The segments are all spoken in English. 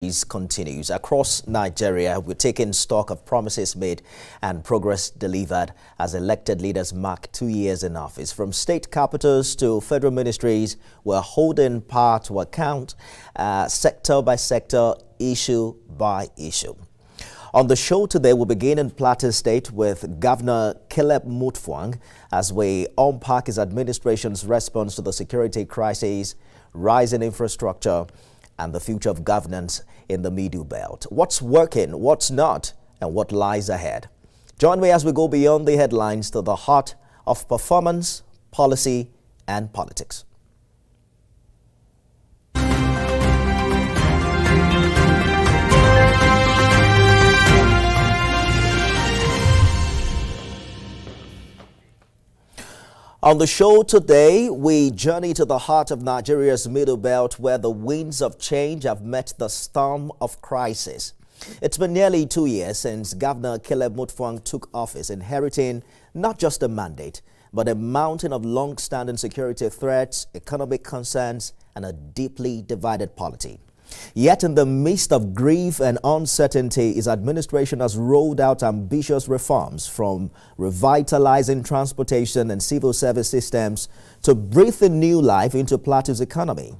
Continues. Across Nigeria, we're taking stock of promises made and progress delivered as elected leaders mark 2 years in office. From state capitals to federal ministries, we're holding power to account, sector by sector, issue by issue. On the show today, we'll begin in Plateau State with Governor Caleb Mutfwang as we unpack his administration's response to the security crisis, rising infrastructure, and the future of governance in the Middle Belt. What's working, what's not, and what lies ahead? Join me as we go beyond the headlines to the heart of performance, policy, and politics. On the show today, we journey to the heart of Nigeria's Middle Belt, where the winds of change have met the storm of crisis. It's been nearly 2 years since Governor Caleb Mutfwang took office, inheriting not just a mandate, but a mountain of long-standing security threats, economic concerns, and a deeply divided polity. Yet in the midst of grief and uncertainty, his administration has rolled out ambitious reforms, from revitalizing transportation and civil service systems to breathing new life into Plateau's economy.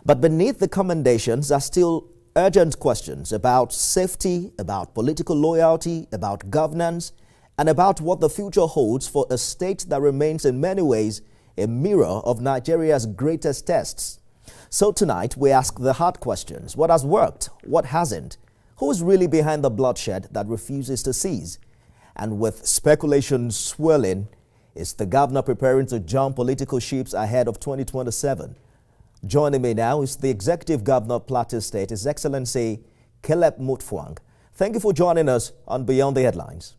But beneath the commendations are still urgent questions about safety, about political loyalty, about governance, and about what the future holds for a state that remains in many ways a mirror of Nigeria's greatest tests. So tonight, we ask the hard questions. What has worked? What hasn't? Who is really behind the bloodshed that refuses to cease? And with speculation swirling, is the governor preparing to jump political ships ahead of 2027? Joining me now is the Executive Governor of Plateau State, His Excellency Caleb Mutfwang. Thank you for joining us on Beyond the Headlines.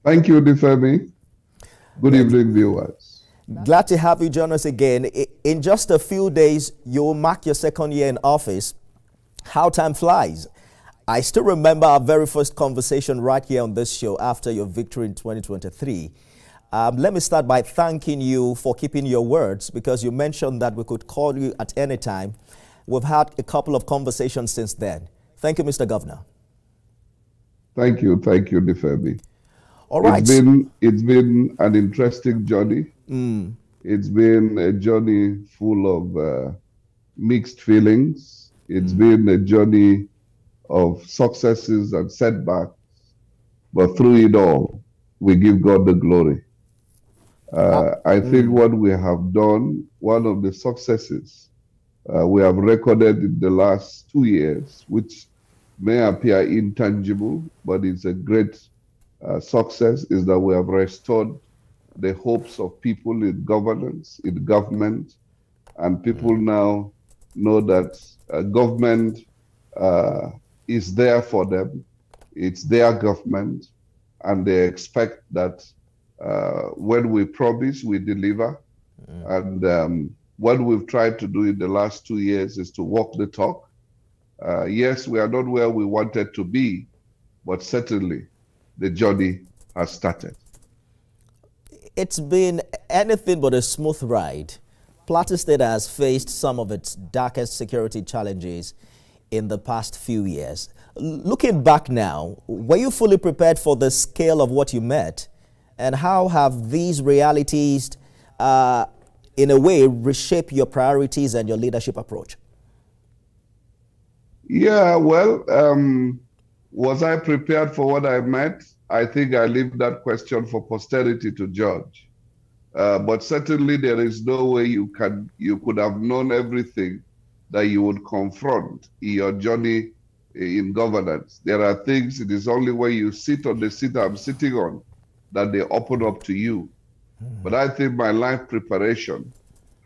Thank you, Difemi. Good evening, viewers. Glad to have you join us again. In just a few days, you'll mark your second year in office. How time flies. I still remember our very first conversation right here on this show after your victory in 2023. Let me start by thanking you for keeping your words, because you mentioned that we could call you at any time. We've had a couple of conversations since then. Thank you, Mr. Governor. Thank you, Difemi. All right. It's been an interesting journey. It's been a journey full of mixed feelings. It's been a journey of successes and setbacks. But through it all, we give God the glory. I think what we have done, one of the successes we have recorded in the last 2 years, which may appear intangible, but it's a great success, is that we have restored the hopes of people in governance, in government, and people now know that government is there for them. It's their government, and they expect that when we promise, we deliver. And what we've tried to do in the last 2 years is to walk the talk. Yes, we are not where we wanted to be, but certainly the journey has started. It's been anything but a smooth ride. Plateau State has faced some of its darkest security challenges in the past few years. Looking back now, were you fully prepared for the scale of what you met? And how have these realities, in a way, reshaped your priorities and your leadership approach? Yeah, well, was I prepared for what I met? I think I leave that question for posterity to judge. But certainly there is no way you could have known everything that you would confront in your journey in governance. There are things, it is only when you sit on the seat I'm sitting on that they open up to you. But I think my life preparation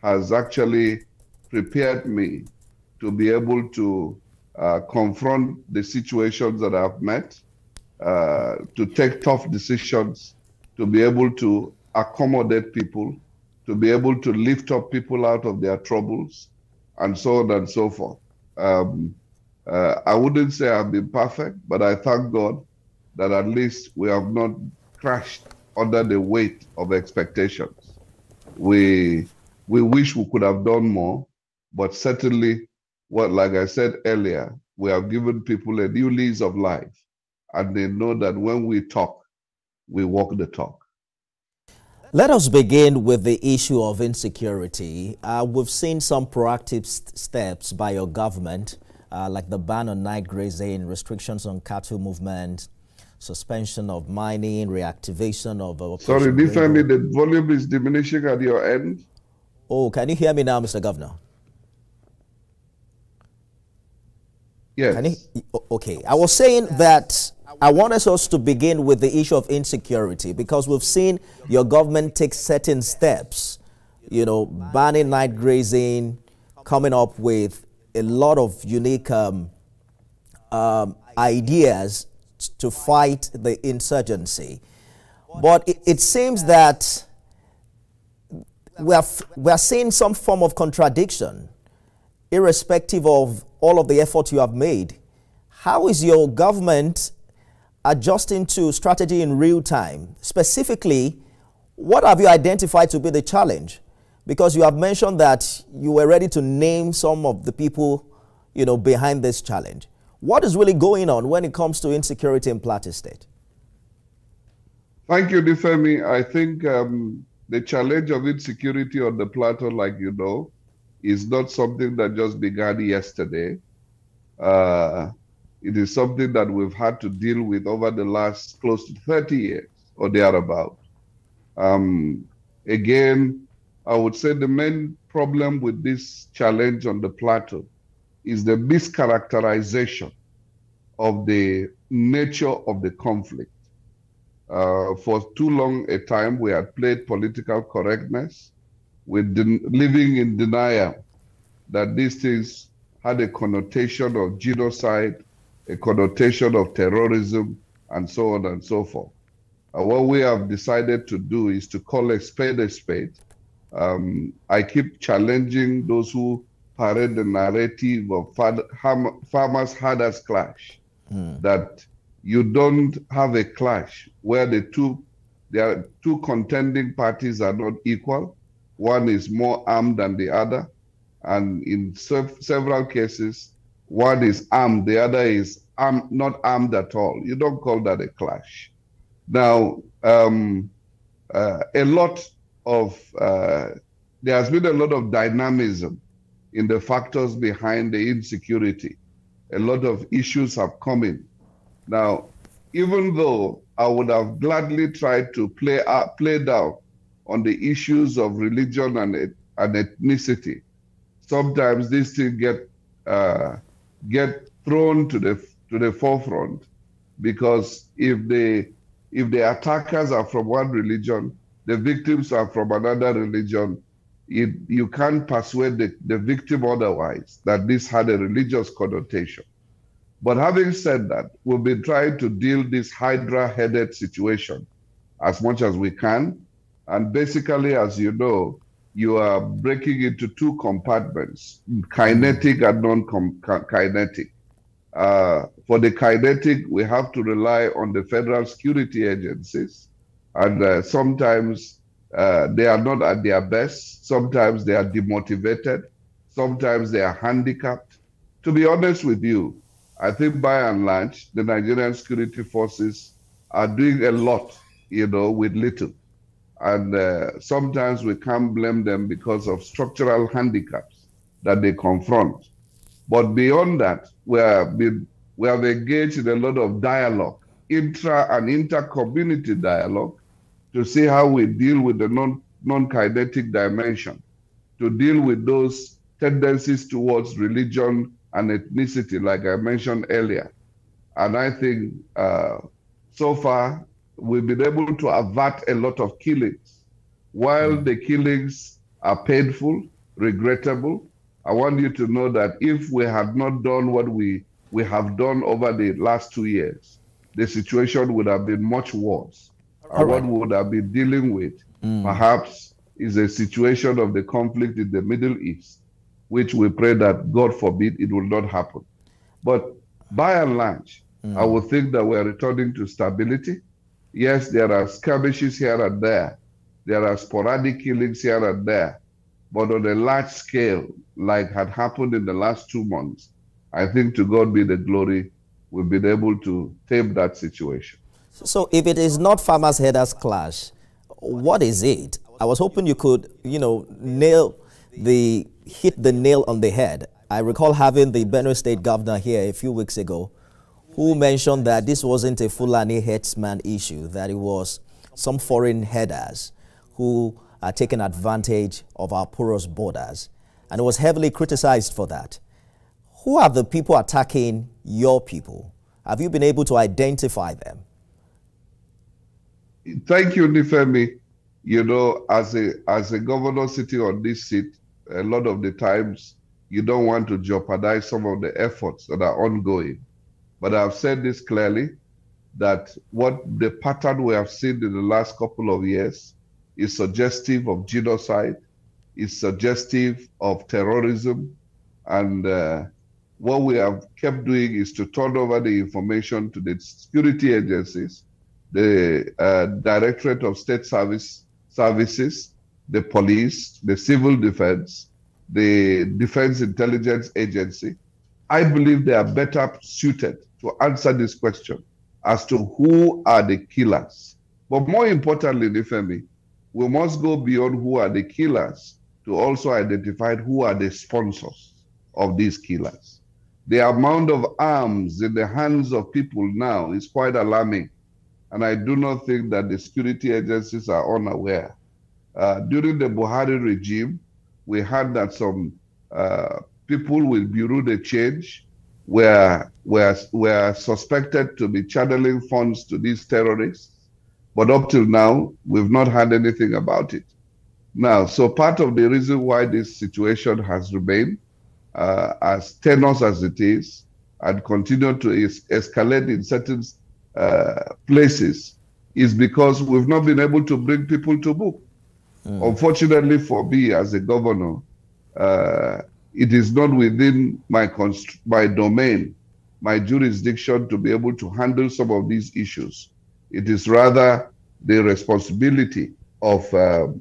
has actually prepared me to be able to confront the situations that I've met, to take tough decisions, to be able to accommodate people, to be able to lift up people out of their troubles, and so on and so forth. I wouldn't say I've been perfect, but I thank God that at least we have not crashed under the weight of expectations. We wish we could have done more, but certainly what, like I said earlier, we have given people a new lease of life, and they know that when we talk, we walk the talk. Let us begin with the issue of insecurity. We've seen some proactive steps by your government, like the ban on night grazing, restrictions on cattle movement, suspension of mining, reactivation of... Sorry, Difemi, the volume is diminishing at your end. Oh, can you hear me now, Mr. Governor? Yes. Can you, okay, I was saying that I wanted us to begin with the issue of insecurity, because we've seen your government take certain steps, you know, banning night grazing, coming up with a lot of unique ideas to fight the insurgency. But it seems that we are seeing some form of contradiction, irrespective of all of the effort you have made. How is your government adjusting to strategy in real time? Specifically, what have you identified to be the challenge? Because you have mentioned that you were ready to name some of the people, you know, behind this challenge. What is really going on when it comes to insecurity in Plateau State? Thank you, Difemi. I think the challenge of insecurity on the plateau, like you know, is not something that just began yesterday. It is something that we've had to deal with over the last close to 30 years or thereabout. Again, I would say the main problem with this challenge on the plateau is the mischaracterization of the nature of the conflict. For too long a time, we had played political correctness with living in denial that these things had a connotation of genocide, a connotation of terrorism, and so on and so forth. What we have decided to do is to call a spade a spade. I keep challenging those who parade the narrative of farmers' herders clash, that you don't have a clash where there are two contending parties are not equal. One is more armed than the other. And in several cases, one is armed, the other is not armed at all. You don't call that a clash. Now, there has been a lot of dynamism in the factors behind the insecurity. A lot of issues have come in. Now, even though I would have gladly tried to play down on the issues of religion and ethnicity, sometimes these things get thrown to the forefront, because if the attackers are from one religion, the victims are from another religion, you can't persuade the victim otherwise that this had a religious connotation. But having said that, we've been trying to deal this hydra-headed situation as much as we can. And basically, as you know, you are breaking into two compartments, kinetic and non-kinetic. For the kinetic, we have to rely on the federal security agencies. And sometimes they are not at their best. Sometimes they are demotivated. Sometimes they are handicapped. To be honest with you, I think by and large, the Nigerian security forces are doing a lot, you know, with little. And sometimes we can't blame them because of structural handicaps that they confront. But beyond that, we have engaged in a lot of dialogue, intra and inter-community dialogue, to see how we deal with the non-kinetic dimension, to deal with those tendencies towards religion and ethnicity, like I mentioned earlier. And I think so far, we've been able to avert a lot of killings. While the killings are painful, regrettable, I want you to know that if we had not done what we have done over the last 2 years, the situation would have been much worse. And what we would have been dealing with, perhaps, is a situation of the conflict in the Middle East, which we pray that, God forbid, it will not happen. But by and large, I would think that we're returning to stability. Yes, there are skirmishes here and there. There are sporadic killings here and there. but on a large scale, like had happened in the last 2 months, I think to God be the glory, we've been able to tame that situation. So if it is not farmers herders clash, what is it? I was hoping you could, hit the nail on the head. I recall having the Benue State governor here a few weeks ago who mentioned that this wasn't a Fulani herdsman issue, that it was some foreign herders who are taking advantage of our porous borders, and it was heavily criticized for that. Who are the people attacking your people? Have you been able to identify them? Thank you, Nifemi. You know, as a governor sitting on this seat, a lot of the times you don't want to jeopardize some of the efforts that are ongoing. But I've said this clearly, that what the pattern we have seen in the last couple of years is suggestive of genocide, is suggestive of terrorism, and what we have kept doing is to turn over the information to the security agencies, the Directorate of State Services, the police, the civil defense, the Defense Intelligence Agency. I believe they are better suited to answer this question as to who are the killers. But more importantly, Nifemi, we must go beyond who are the killers to also identify who are the sponsors of these killers. The amount of arms in the hands of people now is quite alarming. And I do not think that the security agencies are unaware. During the Buhari regime, we heard that some people with Bureau de Change were suspected to be channeling funds to these terrorists. But up till now, we've not heard anything about it. Now, so part of the reason why this situation has remained as tenuous as it is and continue to escalate in certain places is because we've not been able to bring people to book. Unfortunately for me as a governor, it is not within my domain, my jurisdiction to be able to handle some of these issues. It is rather the responsibility of the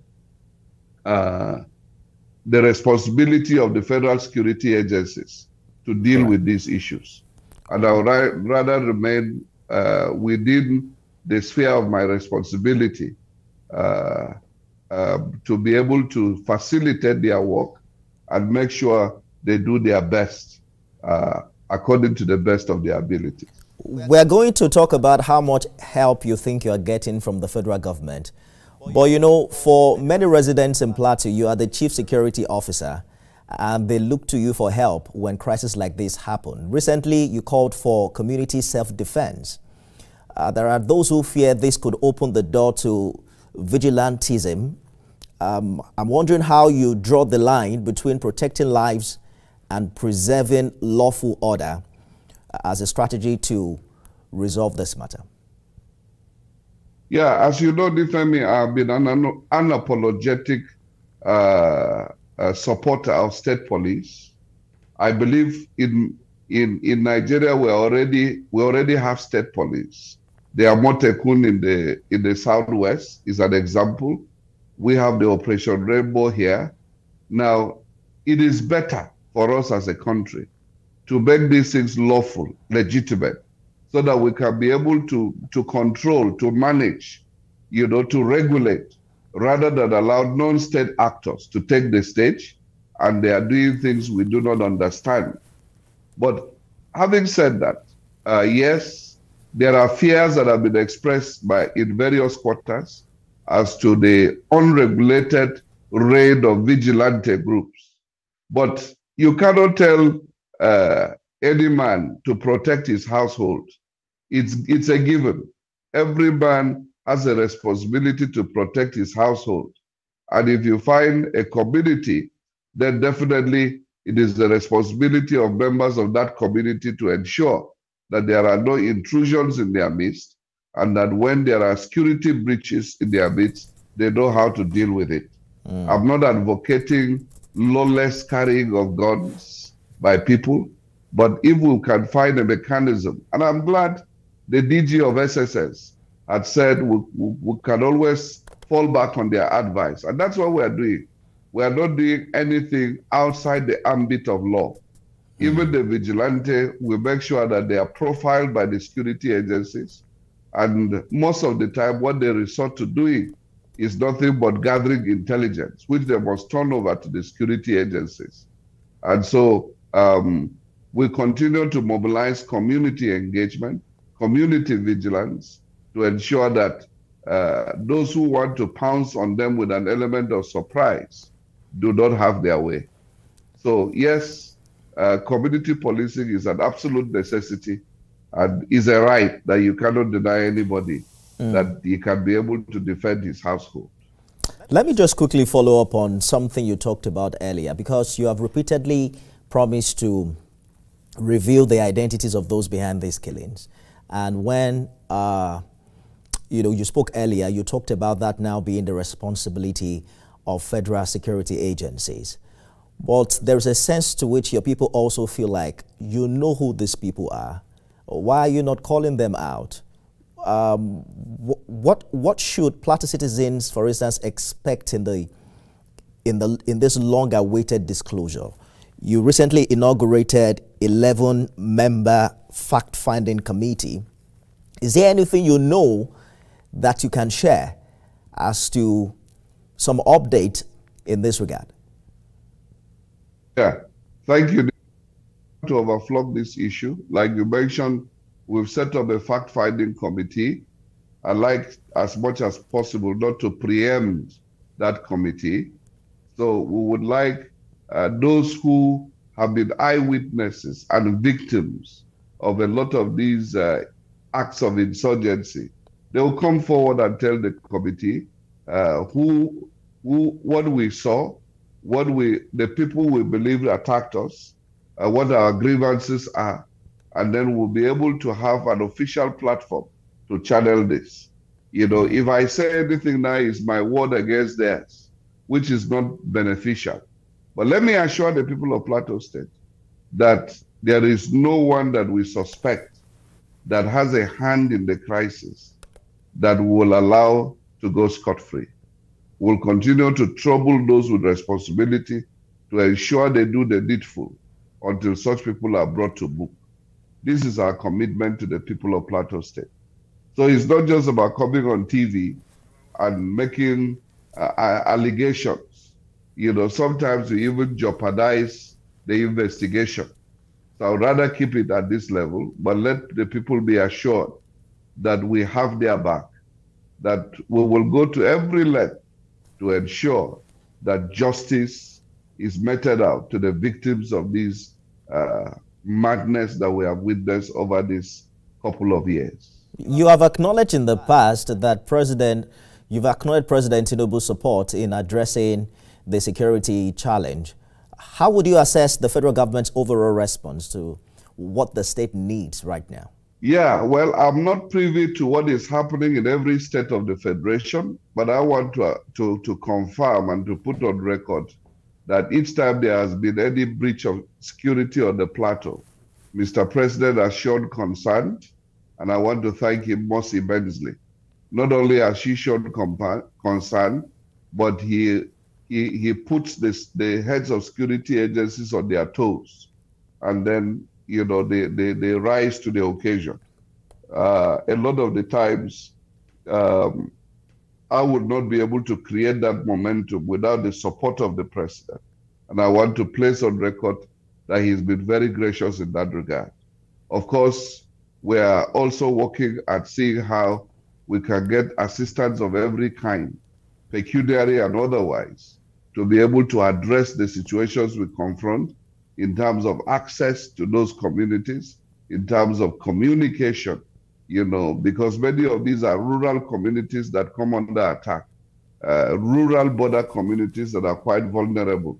federal security agencies to deal with these issues. And I would rather remain within the sphere of my responsibility to be able to facilitate their work and make sure they do their best according to the best of their ability. We're going to talk about how much help you think you're getting from the federal government. But you know, for many residents in Plateau, you are the chief security officer, and they look to you for help when crises like this happen. Recently, you called for community self-defense. There are those who fear this could open the door to vigilantism. I'm wondering how you draw the line between protecting lives and preserving lawful order as a strategy to resolve this matter. Yeah, as you know, Nifemi, I've been an unapologetic supporter of state police. I believe in Nigeria we already have state police. The Amotekun in the southwest is an example. We have the Operation Rainbow here. Now, it is better for us as a country to make these things lawful, legitimate, so that we can be able to control, to manage, to regulate, rather than allow non-state actors to take the stage, and they are doing things we do not understand. But having said that, yes, there are fears that have been expressed in various quarters as to the unregulated raid of vigilante groups. But you cannot tell any man to protect his household. It's a given. Every man has a responsibility to protect his household. And if you find a community, then definitely it is the responsibility of members of that community to ensure that there are no intrusions in their midst, and that when there are security breaches in their midst, they know how to deal with it. I'm not advocating lawless carrying of guns by people, but if we can find a mechanism, and I'm glad the DG of SSS had said we can always fall back on their advice, and that's what we're doing. We are not doing anything outside the ambit of law. Even the vigilante, we make sure that they are profiled by the security agencies. And most of the time, what they resort to doing is nothing but gathering intelligence, which they must turn over to the security agencies. And so we continue to mobilize community engagement, community vigilance, to ensure that those who want to pounce on them with an element of surprise do not have their way. So yes, community policing is an absolute necessity and is a right that you cannot deny anybody that he can be able to defend his household. Let me just quickly follow up on something you talked about earlier, because you have repeatedly promised to reveal the identities of those behind these killings. And when you spoke earlier, you talked about that now being the responsibility of federal security agencies. But there's a sense to which your people also feel like you know who these people are. Why are you not calling them out? What should Plateau citizens, for instance, expect in this long-awaited disclosure? You recently inaugurated 11-member fact-finding committee. Is there anything you know that you can share as to some update in this regard? Yeah, thank you. To overflow this issue, like you mentioned, we've set up a fact-finding committee. I like, as much as possible, not to preempt that committee. So we would like those who have been eyewitnesses and victims of a lot of these acts of insurgency, they will come forward and tell the committee what we saw, the people we believe attacked us, what our grievances are, and then we'll be able to have an official platform to channel this. You know, if I say anything now, is my word against theirs, which is not beneficial. But let me assure the people of Plateau State that there is no one that we suspect that has a hand in the crisis that will allow to go scot-free. We'll continue to trouble those with responsibility to ensure they do the needful until such people are brought to book. This is our commitment to the people of Plateau State. So it's not just about coming on TV and making allegations. You know, sometimes we even jeopardize the investigation. So I would rather keep it at this level, but let the people be assured that we have their back, that we will go to every length to ensure that justice is meted out to the victims of these madness that we have witnessed over this couple of years. You have acknowledged in the past that you've acknowledged President Tinubu's support in addressing the security challenge. How would you assess the federal government's overall response to what the state needs right now? Yeah, well, I'm not privy to what is happening in every state of the Federation, but I want to confirm and to put on record that each time there has been any breach of security on the plateau, Mr. President has shown concern, and I want to thank him most immensely. Not only has he shown concern, but he puts the heads of security agencies on their toes, and then they rise to the occasion. A lot of the times, I would not be able to create that momentum without the support of the president. And I want to place on record that he's been very gracious in that regard. Of course, we are also working at seeing how we can get assistance of every kind, pecuniary and otherwise, to be able to address the situations we confront in terms of access to those communities, in terms of communication, because many of these are rural communities that come under attack, rural border communities that are quite vulnerable.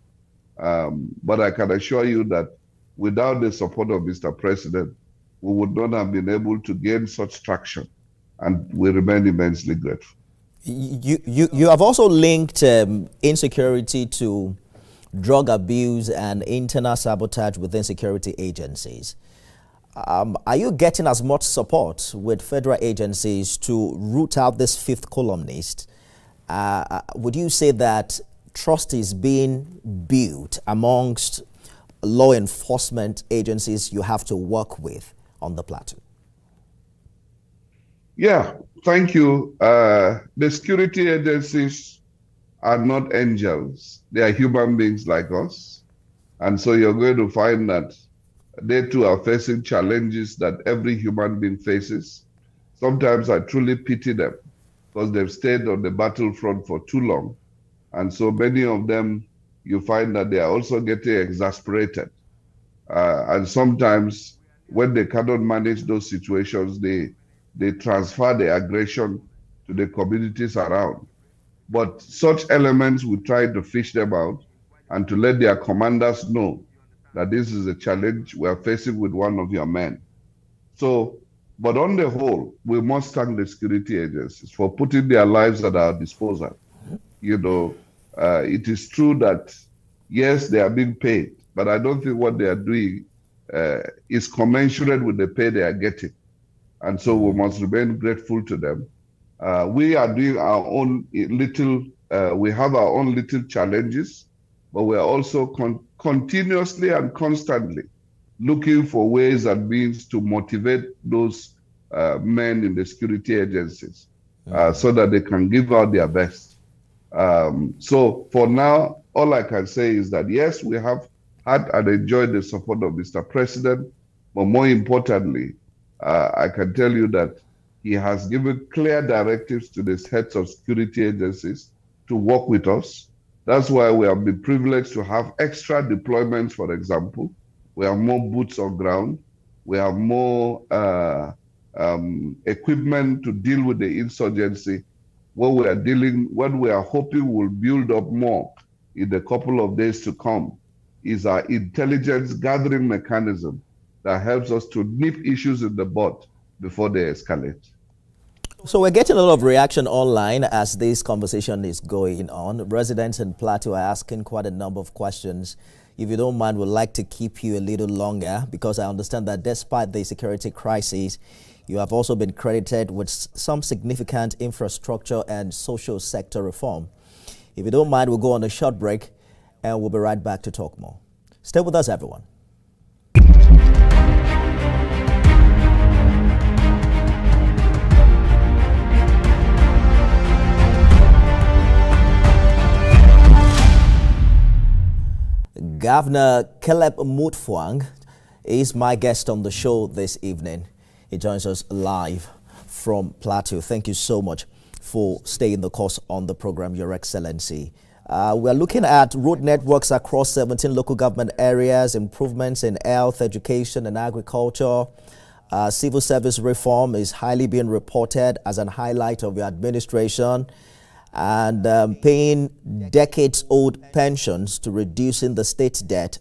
But I can assure you that without the support of Mr. President, we would not have been able to gain such traction, and we remain immensely grateful. You have also linked insecurity to drug abuse and internal sabotage within security agencies. Are you getting as much support with federal agencies to root out this fifth columnist? Would you say that trust is being built amongst law enforcement agencies you have to work with on the plateau? Yeah, thank you. The security agencies are not angels. They are human beings like us. And so you're going to find that they too are facing challenges that every human being faces. Sometimes I truly pity them because they've stayed on the battlefront for too long. And so many of them, you find that they are also getting exasperated. And sometimes when they cannot manage those situations, they transfer the aggression to the communities around. But such elements, we try to fish them out and to let their commanders know that this is a challenge we are facing with one of your men. So, but on the whole, we must thank the security agencies for putting their lives at our disposal. You know, it is true that, yes, they are being paid, but I don't think what they are doing is commensurate with the pay they are getting. And so we must remain grateful to them. We are doing our own little, we have our own little challenges, but we are also continuously and constantly looking for ways and means to motivate those men in the security agencies so that they can give out their best. So for now, all I can say is that, yes, we have had and enjoyed the support of Mr. President, but more importantly, I can tell you that he has given clear directives to the heads of security agencies to work with us. That's why we have been privileged to have extra deployments, for example. We have more boots on ground. We have more equipment to deal with the insurgency. What we are hoping will build up more in the couple of days to come is our intelligence gathering mechanism that helps us to nip issues in the bud before they escalate. So we're getting a lot of reaction online as this conversation is going on. Residents in Plateau are asking quite a number of questions. If you don't mind, we'd like to keep you a little longer because I understand that despite the security crisis, you have also been credited with some significant infrastructure and social sector reform. If you don't mind, we'll go on a short break and we'll be right back to talk more. Stay with us, everyone. Governor Caleb Mutfwang is my guest on the show this evening. He joins us live from Plateau. Thank you so much for staying the course on the program, Your Excellency. We're looking at road networks across 17 local government areas, improvements in health, education, and agriculture. Civil service reform is highly being reported as an highlight of your administration, and paying decades-old pensions to reducing the state's debt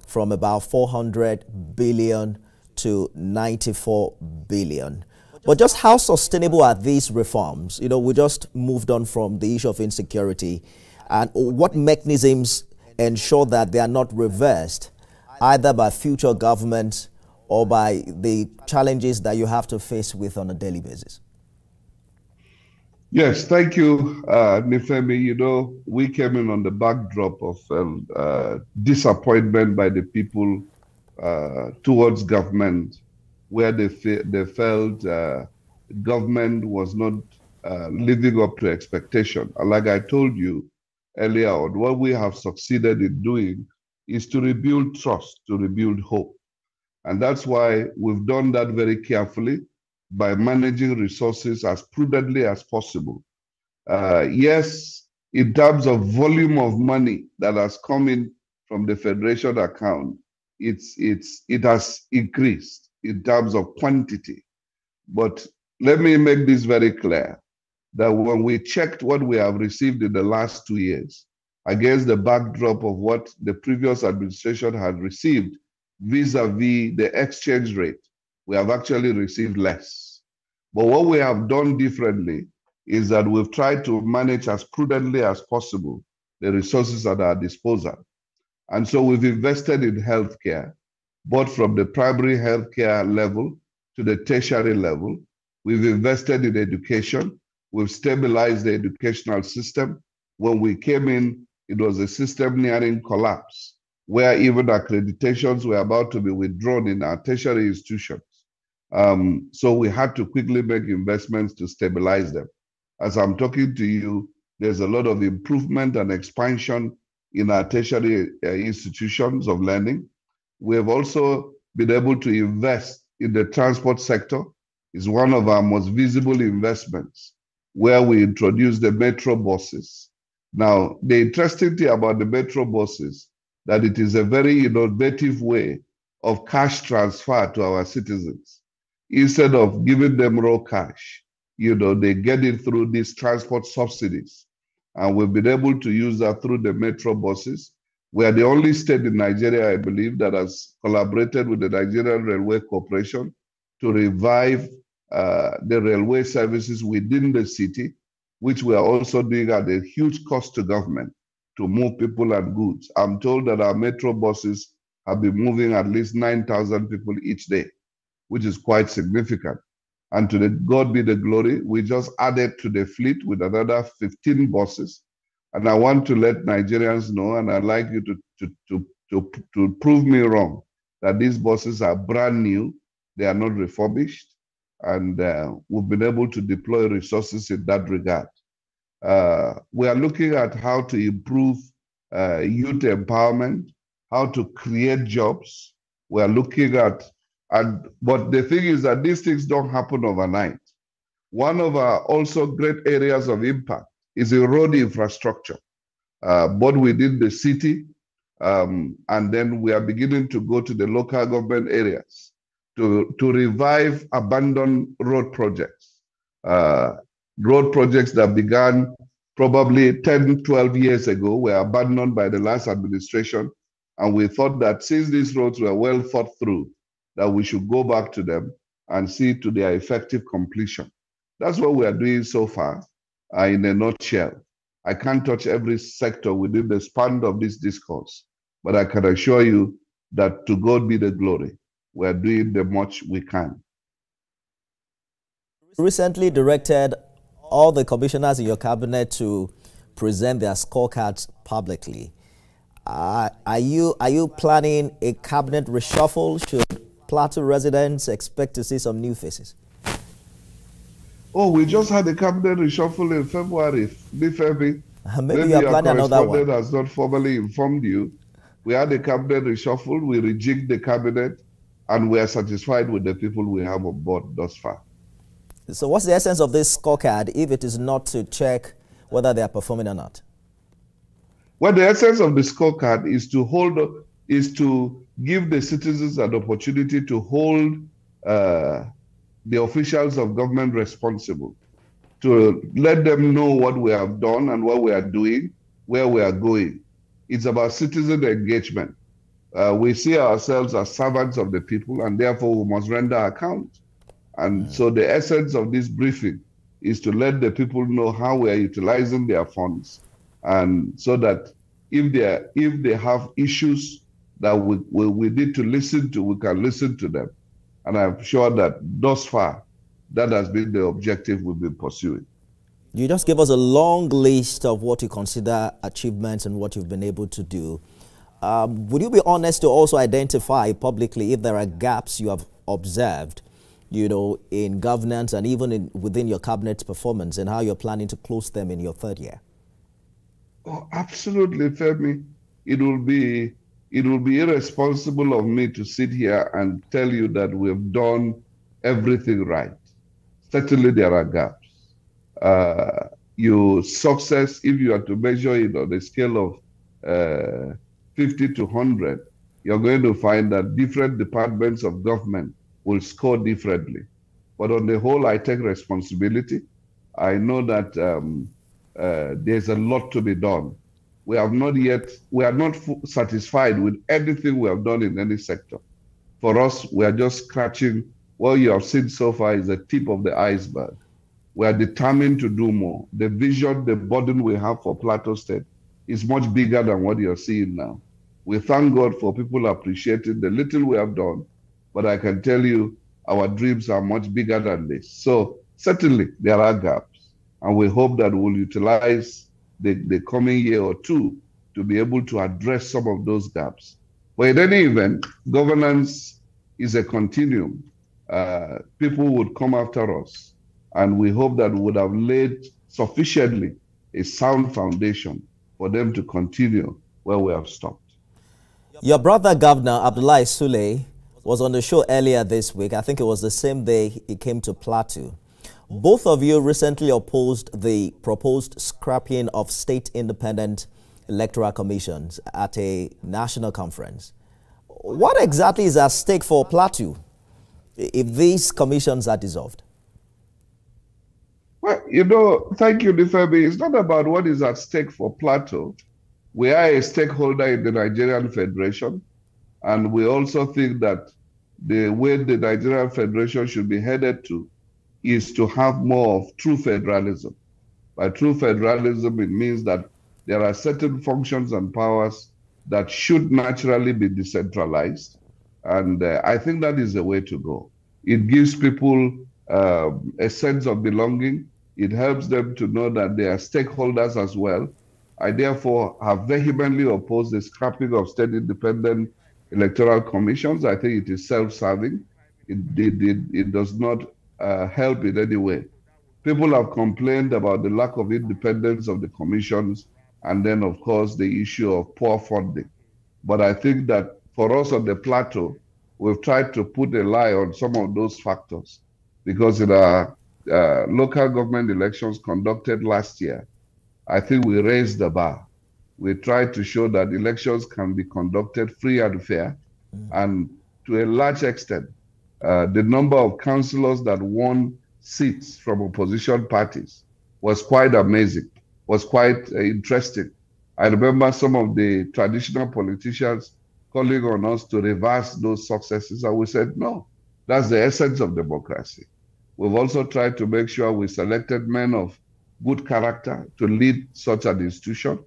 from about 400 billion to 94 billion. But just how sustainable are these reforms? You know, we just moved on from the issue of insecurity, and what mechanisms ensure that they are not reversed either by future governments or by the challenges that you have to face with on a daily basis? Yes, thank you, Nifemi. You know, we came in on the backdrop of disappointment by the people towards government, where they felt government was not living up to expectation. And like I told you earlier on, what we have succeeded in doing is to rebuild trust, to rebuild hope. And that's why we've done that very carefully by managing resources as prudently as possible. Yes, in terms of volume of money that has come in from the Federation account, it has increased in terms of quantity. But let me make this very clear, that when we checked what we have received in the last 2 years against the backdrop of what the previous administration had received vis-a-vis the exchange rate, we have actually received less. But what we have done differently is that we've tried to manage as prudently as possible the resources at our disposal. And so we've invested in healthcare, both from the primary healthcare level to the tertiary level. We've invested in education. We've stabilized the educational system. When we came in, it was a system nearing collapse, where even accreditations were about to be withdrawn in our tertiary institutions. So we had to quickly make investments to stabilize them. As I'm talking to you, there's a lot of improvement and expansion in our tertiary institutions of learning. We have also been able to invest in the transport sector. It's one of our most visible investments, where we introduced the metro buses. Now, the interesting thing about the metro buses, that it is a very innovative way of cash transfer to our citizens. Instead of giving them raw cash, they get it through these transport subsidies. And we've been able to use that through the metro buses. We are the only state in Nigeria, I believe, that has collaborated with the Nigerian Railway Corporation to revive the railway services within the city, which we are also doing at a huge cost to government to move people and goods. I'm told that our metro buses have been moving at least 9,000 people each day, which is quite significant. And to God be the glory, we just added to the fleet with another 15 buses. And I want to let Nigerians know, and I'd like you to prove me wrong, that these buses are brand new, they are not refurbished, and we've been able to deploy resources in that regard. We are looking at how to improve youth empowerment, how to create jobs. We are looking at, but the thing is that these things don't happen overnight. One of our also great areas of impact is the road infrastructure, both within the city, and then we are beginning to go to the local government areas to revive abandoned road projects. Road projects that began probably 10, 12 years ago were abandoned by the last administration. And we thought that since these roads were well thought through, that we should go back to them and see to their effective completion. That's what we are doing so far, in a nutshell. I can't touch every sector within the span of this discourse, but I can assure you that to God be the glory. We are doing the much we can. Recently directed all the commissioners in your cabinet to present their scorecards publicly. Are you planning a cabinet reshuffle? Should Plateau residents expect to see some new faces? Oh, we just had a cabinet reshuffle in February. Maybe you are planning another one. Has not formally informed you. We had a cabinet reshuffle. We rejigged the cabinet, and we are satisfied with the people we have on board thus far. So what's the essence of this scorecard if it is not to check whether they are performing or not? Well, the essence of the scorecard is to give the citizens an opportunity to hold the officials of government responsible, to let them know what we have done and what we are doing, where we are going. It's about citizen engagement. We see ourselves as servants of the people, and therefore we must render account. And so the essence of this briefing is to let the people know how we are utilizing their funds, and so that if they have issues that we need to listen to, we can listen to them. And I'm sure that thus far, that has been the objective we've been pursuing. You just gave us a long list of what you consider achievements and what you've been able to do. Would you be honest to also identify publicly if there are gaps you have observed, in governance and even within your cabinet's performance, and how you're planning to close them in your third year? Oh, absolutely, Femi. It will be irresponsible of me to sit here and tell you that we've done everything right. Certainly there are gaps. Your success, if you are to measure it on a scale of 50 to 100, you're going to find that different departments of government will score differently. But on the whole, I take responsibility. I know that there's a lot to be done. We are not satisfied with anything we have done in any sector. For us, we are just scratching. What you have seen so far is the tip of the iceberg. We are determined to do more. The vision, the burden we have for Plateau State is much bigger than what you're seeing now. We thank God for people appreciating the little we have done, but I can tell you our dreams are much bigger than this. So certainly there are gaps, and we hope that we'll utilize the coming year or two to be able to address some of those gaps. But in any event, governance is a continuum. People would come after us, and we hope that we would have laid sufficiently a sound foundation for them to continue where we have stopped. Your brother, Governor Abdullahi Sule, was on the show earlier this week. I think it was the same day he came to Plateau. Both of you recently opposed the proposed scrapping of state independent electoral commissions at a national conference. What exactly is at stake for Plateau if these commissions are dissolved? Well, you know, thank you, Nifemi. It's not about what is at stake for Plateau. We are a stakeholder in the Nigerian Federation, and we also think that the way the Nigerian Federation should be headed to is to have more of true federalism. By true federalism, it means that there are certain functions and powers that should naturally be decentralized. And I think that is the way to go. It gives people a sense of belonging. It helps them to know that they are stakeholders as well. I therefore have vehemently opposed the scrapping of state independent electoral commissions. I think it is self-serving. It does not help in any way. People have complained about the lack of independence of the commissions, and then, of course, the issue of poor funding. But I think that for us on the Plateau, we've tried to put a lie on some of those factors, because in our local government elections conducted last year, I think we raised the bar. We tried to show that elections can be conducted free and fair, and to a large extent, the number of councillors that won seats from opposition parties was quite amazing, was quite interesting. I remember some of the traditional politicians calling on us to reverse those successes, and we said, no, that's the essence of democracy. We've also tried to make sure we selected men of good character to lead such an institution.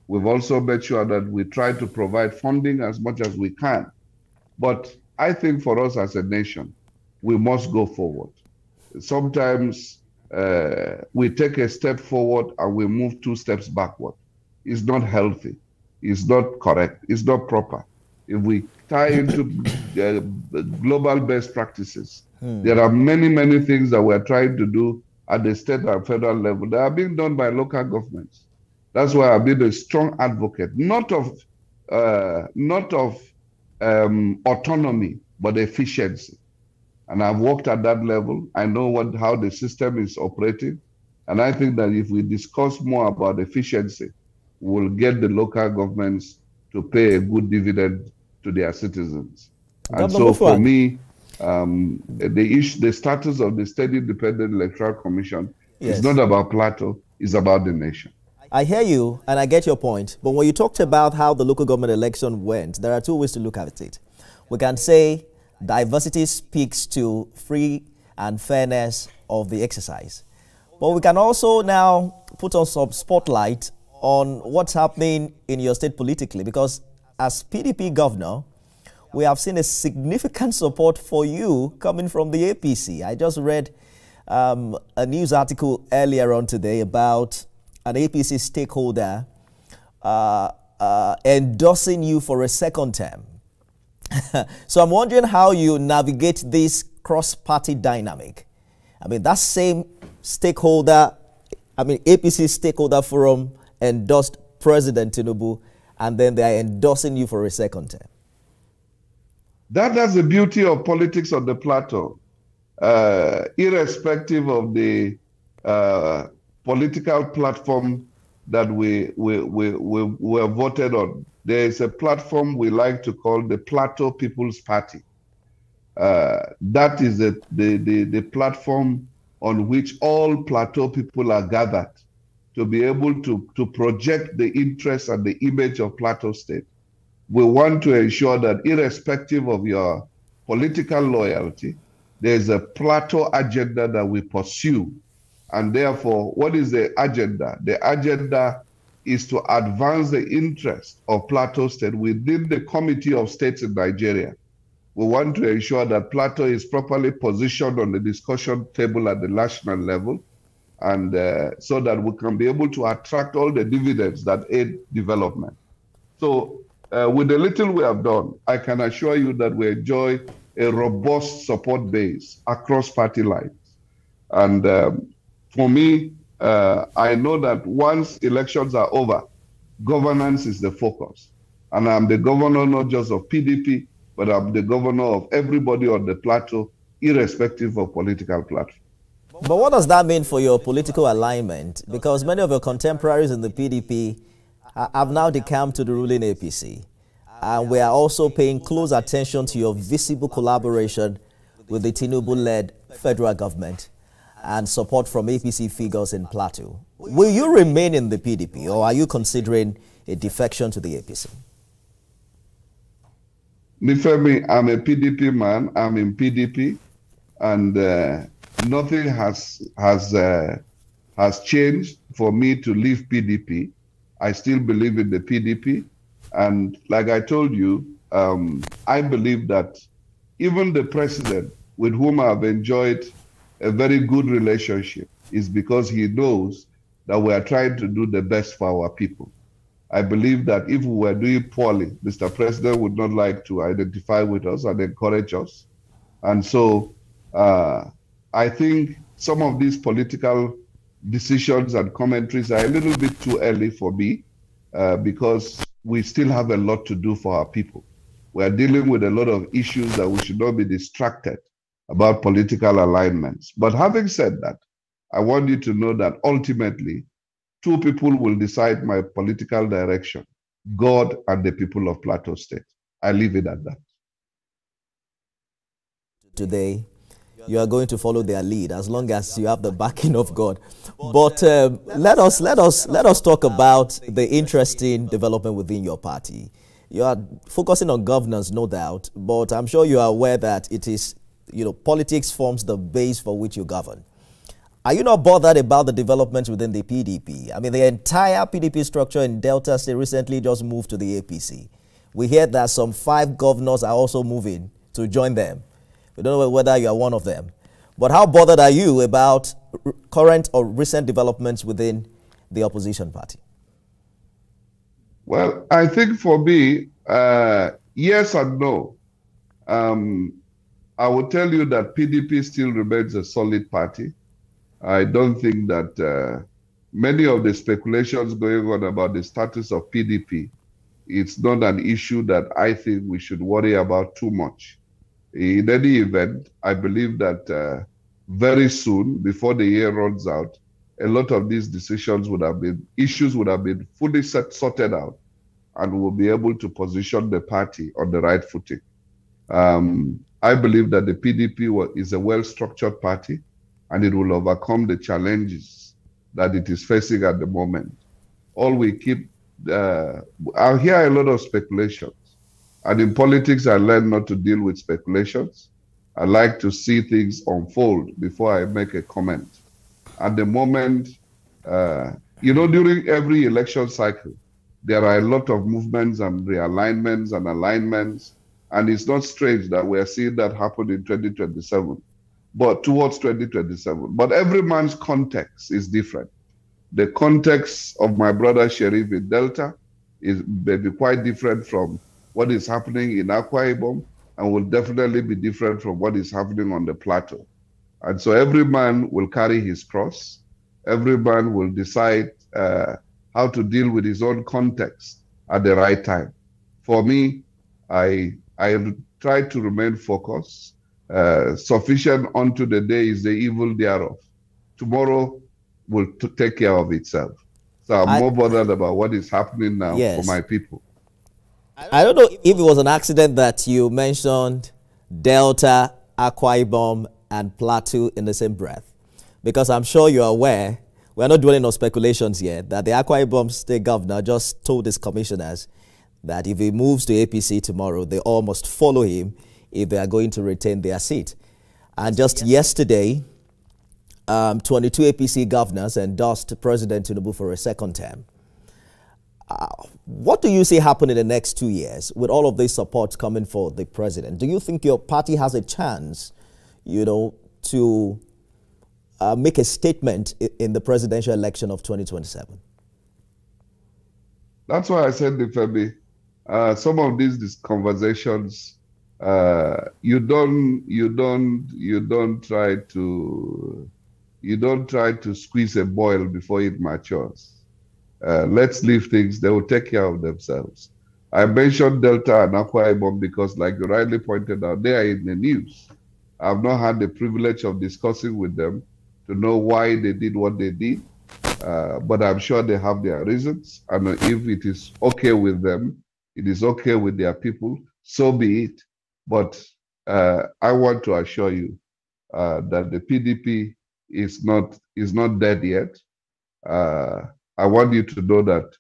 We've also made sure that we try to provide funding as much as we can. But I think for us as a nation, we must go forward. Sometimes we take a step forward and we move 2 steps backward. It's not healthy. It's not correct. It's not proper. If we tie into global best practices, there are many, many things that we're trying to do at the state and federal level that are being done by local governments. That's why I've been a strong advocate, not of autonomy, but efficiency. And I've worked at that level. I know how the system is operating. And I think that if we discuss more about efficiency, we'll get the local governments to pay a good dividend to their citizens. And so for me, the status of the State Independent Electoral Commission is not about Plateau, it's about the nation. I hear you, and I get your point. But when you talked about how the local government election went, there are 2 ways to look at it. We can say diversity speaks to free and fairness of the exercise. But we can also now put on some spotlight on what's happening in your state politically, because as PDP governor, we have seen a significant support for you coming from the APC. I just read a news article earlier on today about an APC stakeholder endorsing you for a 2nd term. So I'm wondering how you navigate this cross-party dynamic. I mean, that same stakeholder, APC stakeholder forum endorsed President Tinubu, and then they are endorsing you for a 2nd term. That's the beauty of politics on the Plateau. Irrespective of the political platform that we were voted on, there is a platform we like to call the Plateau People's Party. That is the platform on which all Plateau people are gathered to be able to project the interests and the image of Plateau State. We want to ensure that irrespective of your political loyalty, there's a Plateau agenda that we pursue. And therefore, what is the agenda? The agenda is to advance the interest of Plateau State within the Committee of States in Nigeria. We want to ensure that Plateau is properly positioned on the discussion table at the national level, and so that we can be able to attract all the dividends that aid development. So with the little we have done, I can assure you that we enjoy a robust support base across party lines. And for me, I know that once elections are over, governance is the focus. And I'm the governor not just of PDP, but I'm the governor of everybody on the plateau, irrespective of political platform. But what does that mean for your political alignment? Because many of your contemporaries in the PDP have now decamped to the ruling APC. And we are also paying close attention to your visible collaboration with the Tinubu-led federal government and support from APC figures in Plateau. Will you remain in the PDP, or are you considering a defection to the APC? Nifemi, I'm a PDP man. I'm in PDP, and nothing has changed for me to leave PDP. I still believe in the PDP, and like I told you, I believe that even the president, with whom I've enjoyed a very good relationship, is because he knows that we are trying to do the best for our people. I believe that if we were doing poorly, Mr. President would not like to identify with us and encourage us. And so I think some of these political decisions and commentaries are a little bit too early for me because we still have a lot to do for our people. We are dealing with a lot of issues that we should not be distracted about political alignments. But having said that, I want you to know that ultimately, two people will decide my political direction, God and the people of Plateau State. I leave it at that. Today, you are going to follow their lead as long as you have the backing of God. But let us talk about the interesting development within your party. You are focusing on governance, no doubt, but I'm sure you are aware that it is, politics forms the base for which you govern. Are you not bothered about the developments within the PDP? I mean, the entire PDP structure in Delta State recently just moved to the APC. We hear that some 5 governors are also moving to join them. We don't know whether you are one of them. But how bothered are you about current or recent developments within the opposition party? Well, I think for me, yes and no. I will tell you that PDP still remains a solid party. I don't think that many of the speculations going on about the status of PDP, it's not an issue that I think we should worry about too much. In any event, I believe that very soon, before the year runs out, a lot of these issues would have been fully sorted out, and we'll be able to position the party on the right footing. I believe that the PDP is a well-structured party, and it will overcome the challenges that it is facing at the moment. All we keep, I hear a lot of speculations. And in politics, I learned not to deal with speculations. I like to see things unfold before I make a comment. At the moment, during every election cycle, there are a lot of movements and realignments and alignments. And it's not strange that we're seeing that happen in 2027, but towards 2027. But every man's context is different. The context of my brother Sheriff in Delta may be quite different from what is happening in Akwa Ibom, and will definitely be different from what is happening on the plateau. And so every man will carry his cross. Every man will decide how to deal with his own context at the right time. For me, I try to remain focused. Sufficient unto the day is the evil thereof. Tomorrow will take care of itself. So I'm more bothered about what is happening now for my people. I don't know if it was an accident that you mentioned Delta, Akwa Ibom, and Plateau in the same breath, because I'm sure you're aware, we're not dwelling on speculations yet, that the Akwa Ibom state governor just told his commissioners that if he moves to APC tomorrow, they all must follow him if they are going to retain their seat. And just yesterday, 22 APC governors endorsed President Tinubu for a second term. What do you see happen in the next 2 years with all of this support coming for the president? Do you think your party has a chance, to make a statement in the presidential election of 2027? That's why I said, Femi, Some of these conversations, you don't try to squeeze a boil before it matures. Let's leave things; they will take care of themselves. I mentioned Delta and Akwa Ibom because, like you rightly pointed out, they are in the news. I've not had the privilege of discussing with them to know why they did what they did, but I'm sure they have their reasons. And if it is okay with them, it is okay with their people, so be it. But I want to assure you that the PDP is not dead yet. I want you to know that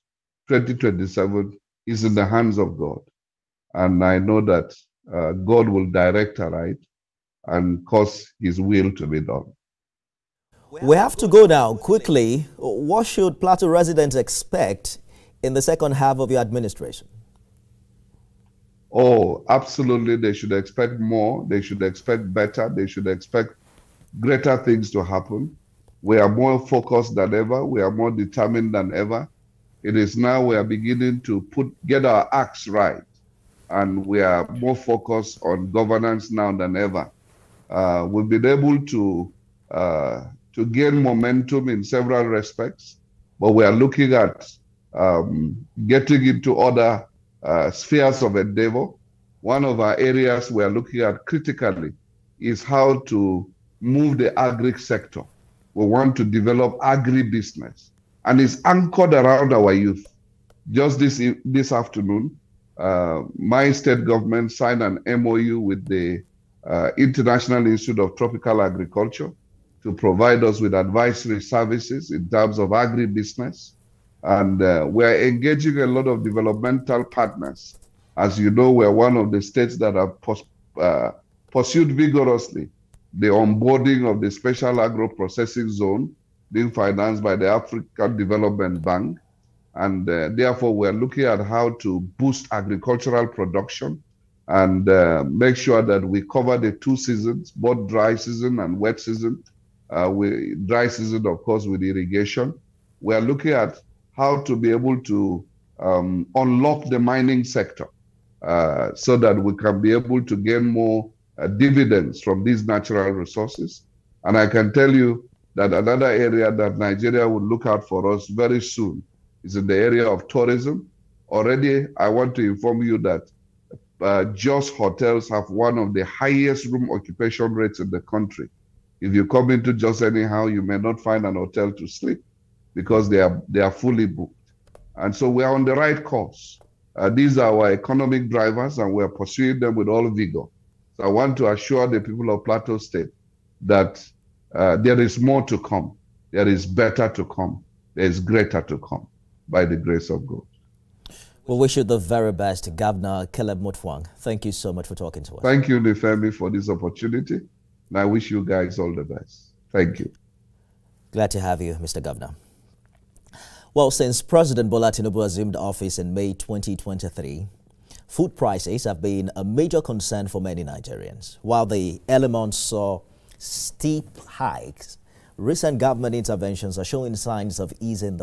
2027 is in the hands of God. And I know that God will direct her right and cause his will to be done. We have to go now quickly. What should Plateau residents expect in the second half of your administration? Oh, absolutely. They should expect more. They should expect better. They should expect greater things to happen. We are more focused than ever. We are more determined than ever. It is now we are beginning to get our acts right. And we are more focused on governance now than ever. We've been able to gain momentum in several respects, but we are looking at getting into other spheres of endeavor. One of our areas we are looking at critically is how to move the agri sector. We want to develop agribusiness, and it's anchored around our youth. Just this afternoon, my state government signed an MOU with the International Institute of Tropical Agriculture to provide us with advisory services in terms of agribusiness. And we're engaging a lot of developmental partners. As you know, we're one of the states that have pursued vigorously the onboarding of the Special Agro-Processing Zone being financed by the African Development Bank. And therefore, we're looking at how to boost agricultural production and make sure that we cover the two seasons, both dry season and wet season. Dry season, of course, with irrigation. We're looking at how to be able to unlock the mining sector so that we can be able to gain more dividends from these natural resources. And I can tell you that another area that Nigeria will look out for us very soon is in the area of tourism. Already, I want to inform you that Jos hotels have one of the highest room occupation rates in the country. If you come into Jos anyhow, you may not find an hotel to sleep because they are fully booked. And so we are on the right course. These are our economic drivers, and we are pursuing them with all vigor. So I want to assure the people of Plateau State that there is more to come. There is better to come. There is greater to come by the grace of God. We wish you the very best, Governor Caleb Mutfwang. Thank you so much for talking to us. Thank you, Nifemi, for this opportunity. And I wish you guys all the best. Thank you. Glad to have you, Mr. Governor. Well, since President Bola Tinubu assumed office in May 2023, food prices have been a major concern for many Nigerians. While the early months saw steep hikes, recent government interventions are showing signs of easing the